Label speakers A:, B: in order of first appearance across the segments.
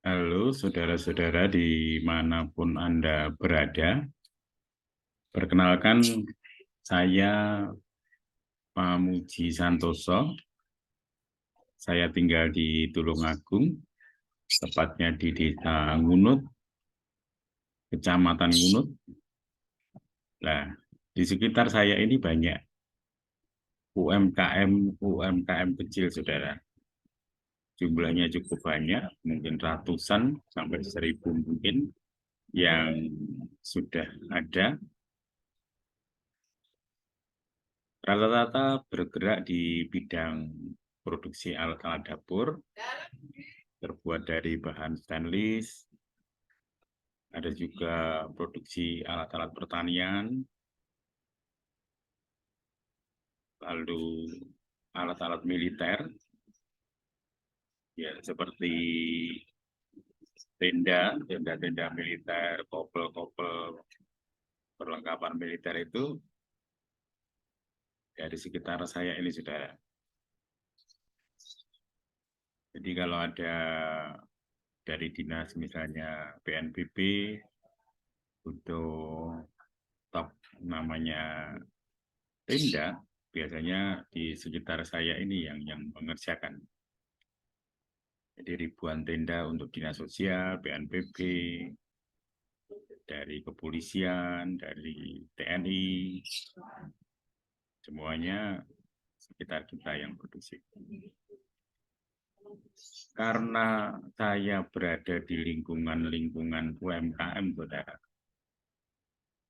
A: Halo saudara-saudara dimanapun Anda berada. Perkenalkan, saya Pamuji Santoso. Saya tinggal di Tulungagung, tepatnya di Desa Ngunut, Kecamatan Ngunut. Nah, di sekitar saya ini banyak UMKM kecil, saudara. Jumlahnya cukup banyak, mungkin ratusan sampai 1.000 mungkin yang sudah ada. Rata-rata bergerak di bidang produksi alat-alat dapur, terbuat dari bahan stainless, ada juga produksi alat-alat pertanian, lalu alat-alat militer, ya seperti tenda-tenda militer, kopel-kopel, perlengkapan militer itu dari sekitar saya ini, saudara. Jadi kalau ada dari dinas misalnya BNPB butuh stok namanya tenda, biasanya di sekitar saya ini yang mengerjakan. Jadi ribuan tenda untuk dinas sosial, BNPB, dari kepolisian, dari TNI, semuanya sekitar kita yang produksi. Karena saya berada di lingkungan UMKM, saudara,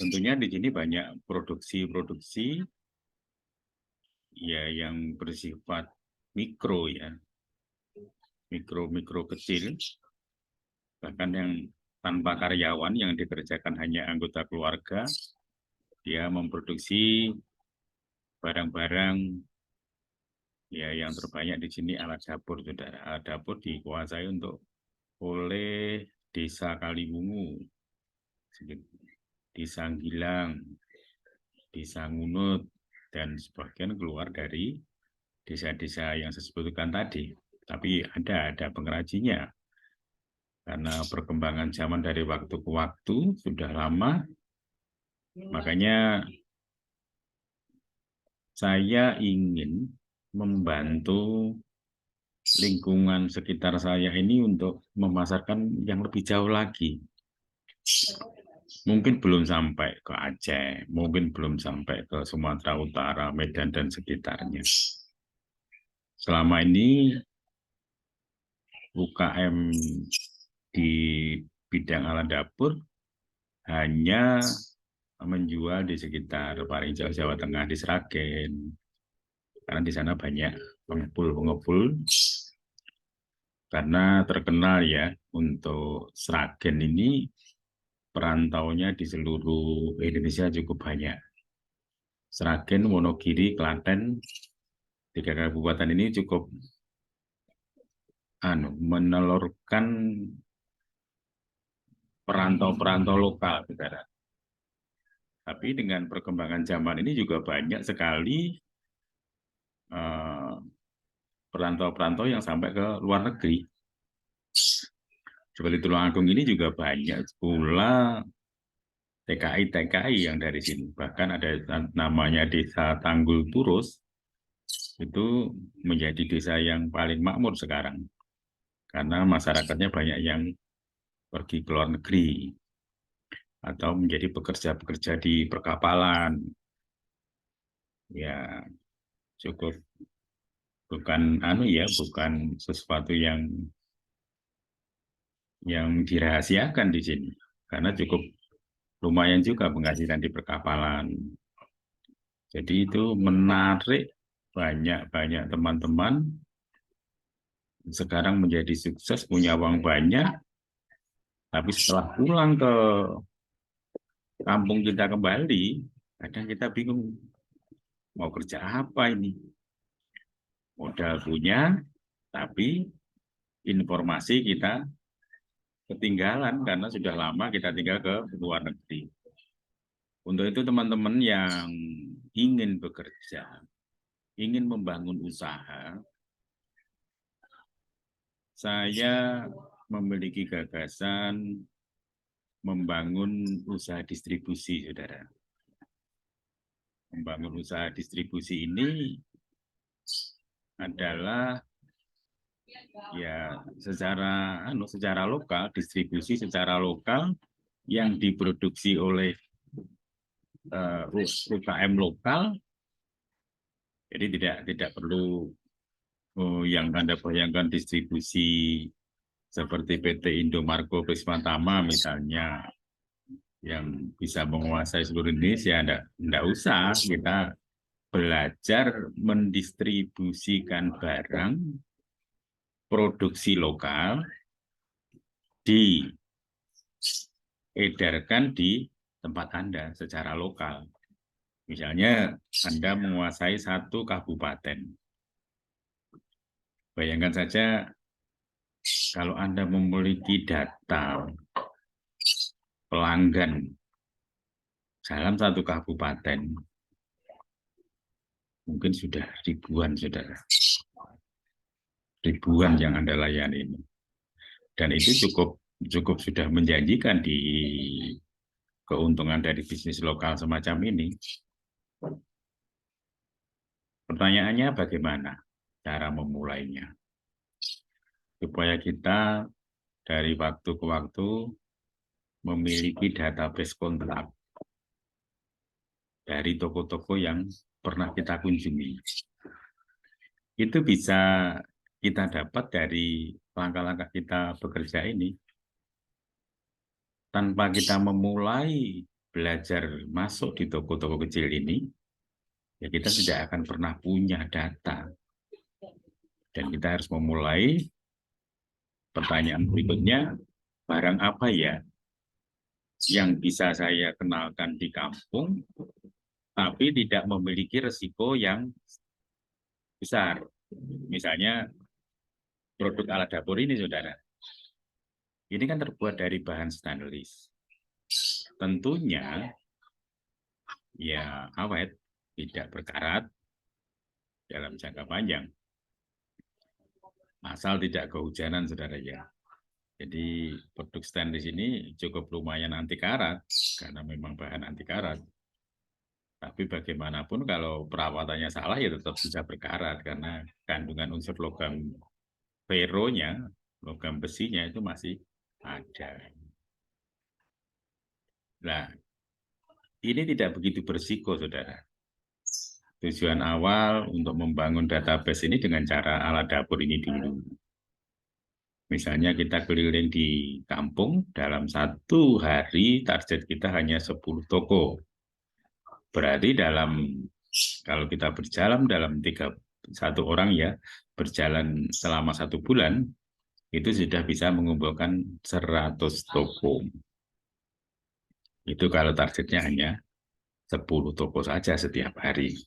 A: tentunya di sini banyak produksi-produksi ya yang bersifat mikro, ya, mikro kecil, bahkan yang tanpa karyawan, yang dikerjakan hanya anggota keluarga. Dia memproduksi barang-barang, ya, yang terbanyak di sini alat dapur, saudara. Alat dapur dikuasai oleh Desa Kaliwungu, Desa Gilang, Desa Ngunut, dan sebagian keluar dari desa-desa yang saya sebutkan tadi. Tapi ada pengrajinnya. Karena perkembangan zaman dari waktu ke waktu sudah lama, makanya saya ingin membantu lingkungan sekitar saya ini untuk memasarkan yang lebih jauh lagi. Mungkin belum sampai ke Aceh, mungkin belum sampai ke Sumatera Utara, Medan, dan sekitarnya. Selama ini UKM di bidang alat dapur hanya menjual di sekitar paling jauh Jawa Tengah, di Sragen, karena di sana banyak pengepul, karena terkenal ya untuk Sragen ini, perantaunya di seluruh Indonesia cukup banyak. Sragen, Wonogiri, Klaten, 3 kabupaten ini cukup menelurkan perantau-perantau lokal, saudara. Tapi dengan perkembangan zaman ini juga banyak sekali perantau-perantau yang sampai ke luar negeri. Seperti Tulungagung ini juga banyak pula TKI yang dari sini. Bahkan ada namanya Desa Tanggul Turus, itu menjadi desa yang paling makmur sekarang. Karena masyarakatnya banyak yang pergi ke luar negeri atau menjadi pekerja-pekerja di perkapalan. Ya, cukup bukan sesuatu yang dirahasiakan di sini, karena cukup lumayan juga penghasilan di perkapalan. Jadi itu menarik banyak teman-teman sekarang menjadi sukses, punya uang banyak, tapi setelah pulang ke kampung kita kembali, kadang kita bingung mau kerja apa ini. Modal punya, tapi informasi kita ketinggalan karena sudah lama kita tinggal ke luar negeri. Untuk itu teman-teman yang ingin bekerja, ingin membangun usaha, saya memiliki gagasan membangun usaha distribusi, saudara. Membangun usaha distribusi ini adalah ya secara lokal, distribusi secara lokal yang diproduksi oleh UKM lokal. Jadi tidak perlu yang Anda bayangkan distribusi seperti PT Indomarko Prismatama misalnya yang bisa menguasai seluruh Indonesia. Enggak usah, kita belajar mendistribusikan barang produksi lokal diedarkan di tempat Anda secara lokal. Misalnya Anda menguasai satu kabupaten. Bayangkan saja kalau Anda memiliki data pelanggan dalam satu kabupaten, mungkin sudah ribuan, saudara. Ribuan yang Anda layani ini. Dan itu cukup sudah menjanjikan di keuntungan dari bisnis lokal semacam ini. Pertanyaannya bagaimana cara memulainya? Supaya kita dari waktu ke waktu memiliki database kontrak dari toko-toko yang pernah kita kunjungi. Itu bisa kita dapat dari langkah-langkah kita bekerja ini. Tanpa kita memulai belajar masuk di toko-toko kecil ini, ya kita tidak akan pernah punya data. Dan kita harus memulai pertanyaan berikutnya, barang apa ya yang bisa saya kenalkan di kampung, tapi tidak memiliki resiko yang besar. Misalnya produk alat dapur ini, saudara. Ini kan terbuat dari bahan stainless. Tentunya ya awet, tidak berkarat dalam jangka panjang. Asal tidak kehujanan, saudara ya. Jadi produk stainless ini cukup lumayan anti karat, karena memang bahan anti karat. Tapi bagaimanapun kalau perawatannya salah ya tetap bisa berkarat, karena kandungan unsur logam ferronya, logam besinya itu masih ada. Nah, ini tidak begitu berisiko, saudara. Tujuan awal untuk membangun database ini dengan cara alat dapur ini dulu. Misalnya kita keliling di kampung, dalam satu hari target kita hanya 10 toko. Berarti kalau kita berjalan dalam satu orang ya, berjalan selama 1 bulan, itu sudah bisa mengumpulkan 100 toko. Itu kalau targetnya hanya 10 toko saja setiap hari.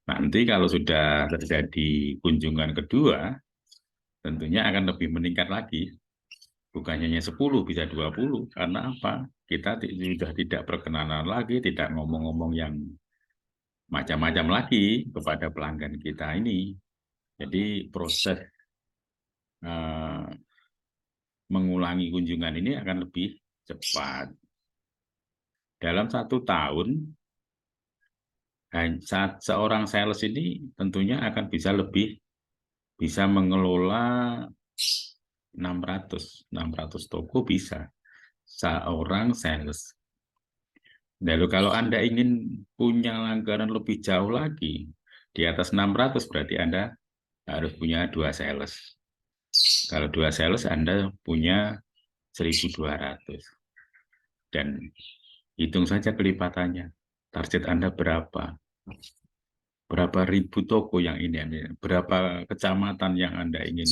A: Nanti kalau sudah terjadi kunjungan kedua, tentunya akan lebih meningkat lagi. Bukan hanya 10, bisa 20. Karena apa? Kita sudah tidak perkenalan lagi, tidak ngomong-ngomong yang macam-macam lagi kepada pelanggan kita ini. Jadi proses mengulangi kunjungan ini akan lebih cepat. Dalam 1 tahun, seorang sales ini tentunya akan bisa mengelola 600 toko bisa seorang sales. Lalu kalau Anda ingin punya langganan lebih jauh lagi, di atas 600 berarti Anda harus punya 2 sales. Kalau 2 sales Anda punya 1.200. Dan hitung saja kelipatannya. Target Anda berapa? Berapa ribu toko yang ini, berapa kecamatan yang Anda ingin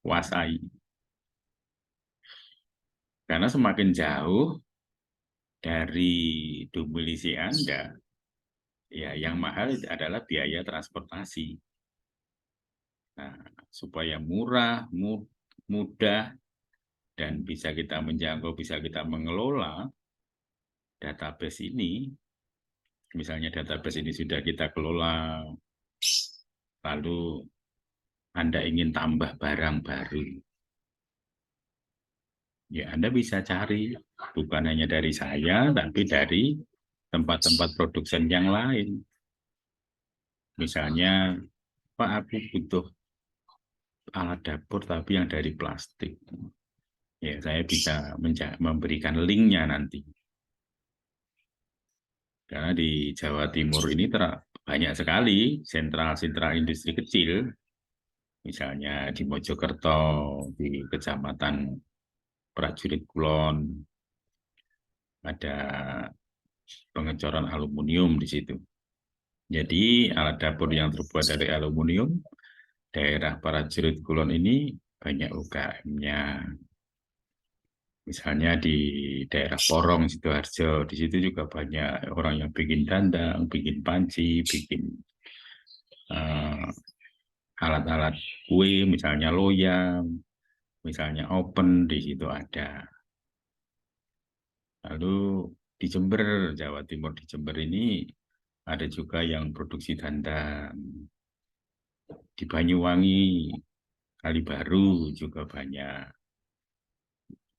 A: kuasai. Karena semakin jauh dari domisili Anda, ya yang mahal adalah biaya transportasi. Nah, supaya murah, mudah, dan bisa kita menjangkau, bisa kita mengelola database ini, misalnya database ini sudah kita kelola, lalu Anda ingin tambah barang baru, Ya, Anda bisa cari, bukan hanya dari saya, tapi dari tempat-tempat produsen yang lain. Misalnya, Pak, aku butuh alat dapur tapi yang dari plastik. Ya, saya bisa memberikan linknya nanti. Karena di Jawa Timur ini banyak sekali sentral-sentral industri kecil, misalnya di Mojokerto, di Kecamatan Prajurit Kulon, ada pengecoran aluminium di situ. Jadi alat dapur yang terbuat dari aluminium, daerah Prajurit Kulon ini banyak UKM-nya. Misalnya di daerah Porong, Sidoarjo, di situ juga banyak orang yang bikin dandang, bikin panci, bikin eh, alat-alat kue, misalnya loyang, misalnya open, di situ ada. Lalu di Jember, Jawa Timur, di Jember ini ada juga yang produksi dandang. Di Banyuwangi, Kalibaru juga banyak.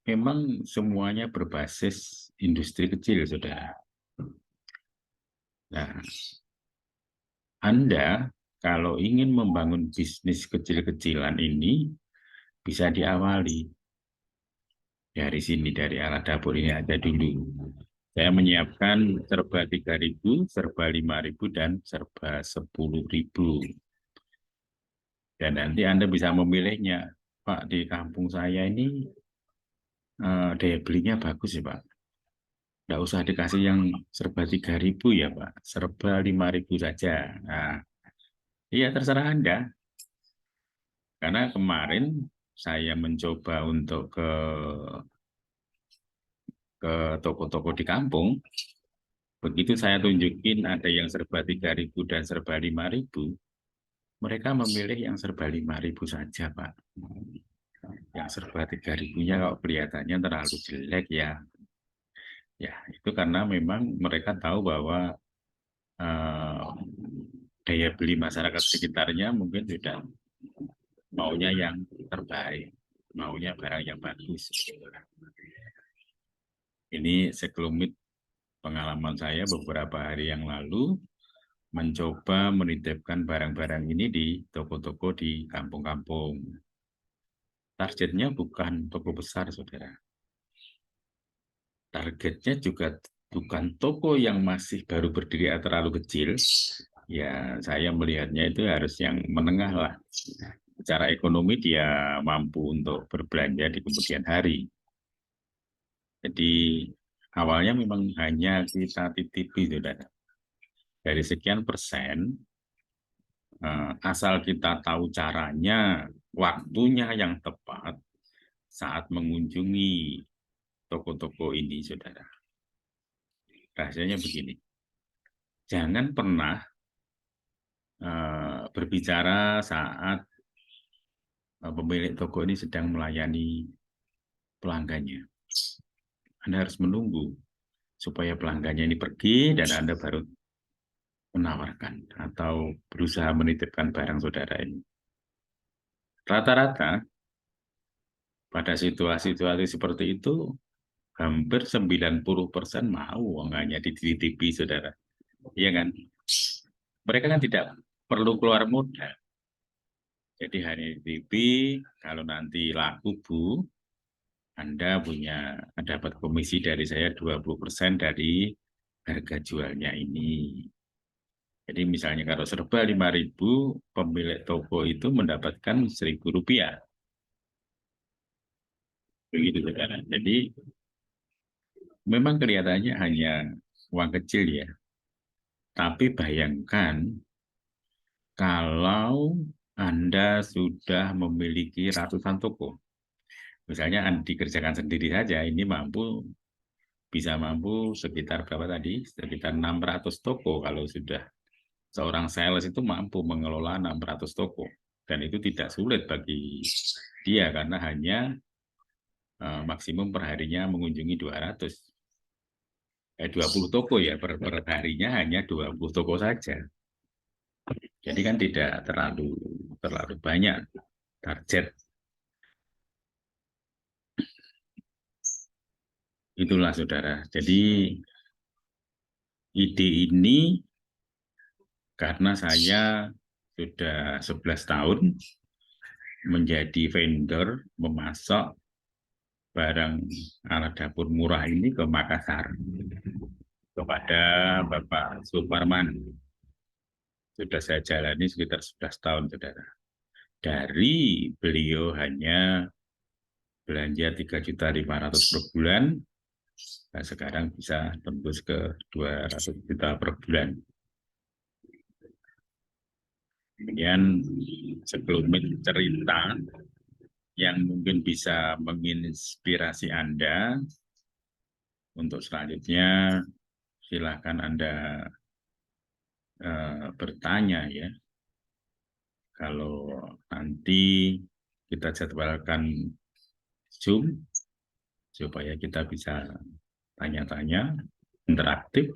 A: Memang semuanya berbasis industri kecil, saudara. Nah, Anda kalau ingin membangun bisnis kecil-kecilan ini, bisa diawali dari sini, dari alat dapur ini aja dulu. Saya menyiapkan serba 3.000, serba 5.000, dan serba 10.000. Dan nanti Anda bisa memilihnya. Pak, di kampung saya ini daya belinya bagus ya, Pak. Nggak usah dikasih yang serba 3.000 ya, Pak. Serba 5.000 saja. Nah, iya terserah Anda. Karena kemarin saya mencoba untuk ke toko-toko di kampung. Begitu saya tunjukin ada yang serba 3.000 dan serba 5.000, mereka memilih yang serba 5.000 saja, Pak. Yang serba 3.000-nya kalau kelihatannya terlalu jelek ya. Ya, itu karena memang mereka tahu bahwa eh, daya beli masyarakat sekitarnya mungkin sudah maunya yang terbaik, maunya barang yang bagus. Ini sekelumit pengalaman saya beberapa hari yang lalu mencoba menitipkan barang-barang ini di toko-toko di kampung-kampung. Targetnya bukan toko besar, saudara. Targetnya juga bukan toko yang masih baru berdiri atau terlalu kecil. Ya, saya melihatnya itu harus yang menengah lah. Secara ekonomi dia mampu untuk berbelanja di kemudian hari. Jadi awalnya memang hanya kita titipi, saudara. Dari sekian persen, asal kita tahu caranya, waktunya yang tepat saat mengunjungi toko-toko ini, saudara. Rahasianya begini, jangan pernah berbicara saat pemilik toko ini sedang melayani pelanggannya. Anda harus menunggu supaya pelanggannya ini pergi dan Anda baru menawarkan atau berusaha menitipkan barang saudara ini. Rata-rata pada situasi-situasi seperti itu hampir 90% mau uangnya dititipi, saudara. Iya kan? Mereka kan tidak perlu keluar modal. Jadi hanya dititipi, kalau nanti laku, Bu, Anda punya dapat komisi dari saya 20% dari harga jualnya ini. Jadi misalnya kalau serba 5.000, pemilik toko itu mendapatkan Rp1.000. Begitu, saudara. Jadi memang kelihatannya hanya uang kecil ya. Tapi bayangkan kalau Anda sudah memiliki ratusan toko. Misalnya Anda dikerjakan sendiri saja, ini bisa mampu sekitar berapa tadi? Sekitar 600 toko kalau sudah seorang sales itu mampu mengelola 600 toko. Dan itu tidak sulit bagi dia karena hanya maksimum perharinya mengunjungi 20 toko ya, per harinya hanya 20 toko saja. Jadi kan tidak terlalu banyak target. Itulah saudara. Jadi ide ini karena saya sudah 11 tahun menjadi vendor memasok barang alat dapur murah ini ke Makassar kepada Bapak Suparman. Sudah saya jalani sekitar 11 tahun, saudara. Dari beliau hanya belanja 3.500.000 per bulan, nah sekarang bisa tembus ke 200 juta per bulan. Kemudian sekelumit cerita yang mungkin bisa menginspirasi Anda untuk selanjutnya, silakan Anda bertanya ya. Kalau nanti kita jadwalkan Zoom supaya kita bisa tanya-tanya, interaktif.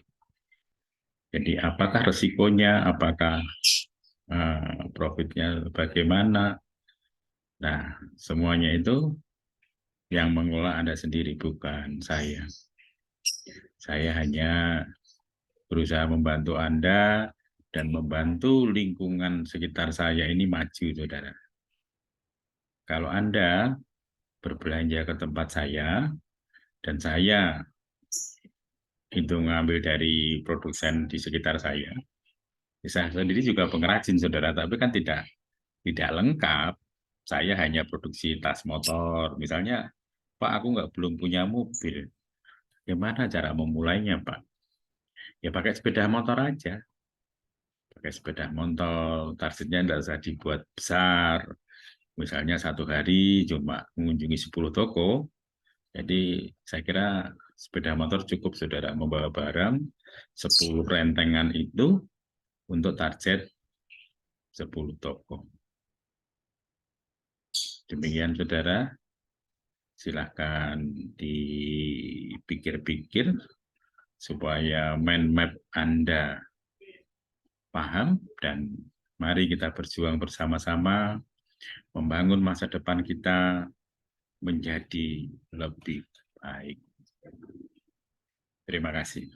A: Jadi apakah resikonya, apakah profitnya bagaimana. Nah, semuanya itu yang mengelola Anda sendiri, bukan saya. Saya hanya berusaha membantu Anda dan membantu lingkungan sekitar saya ini maju, saudara. Kalau Anda berbelanja ke tempat saya, dan saya itu ngambil dari produsen di sekitar saya sendiri juga pengrajin, saudara, tapi kan tidak lengkap. Saya hanya produksi tas motor. Misalnya, Pak, aku belum punya mobil. Gimana cara memulainya, Pak? Ya pakai sepeda motor aja. Pakai sepeda motor, targetnya tidak usah dibuat besar. Misalnya satu hari cuma mengunjungi 10 toko. Jadi saya kira sepeda motor cukup, saudara, membawa barang 10 rentengan itu untuk target 10 toko. Demikian, saudara. Silahkan dipikir-pikir supaya mind map Anda paham, dan mari kita berjuang bersama-sama membangun masa depan kita menjadi lebih baik. Terima kasih.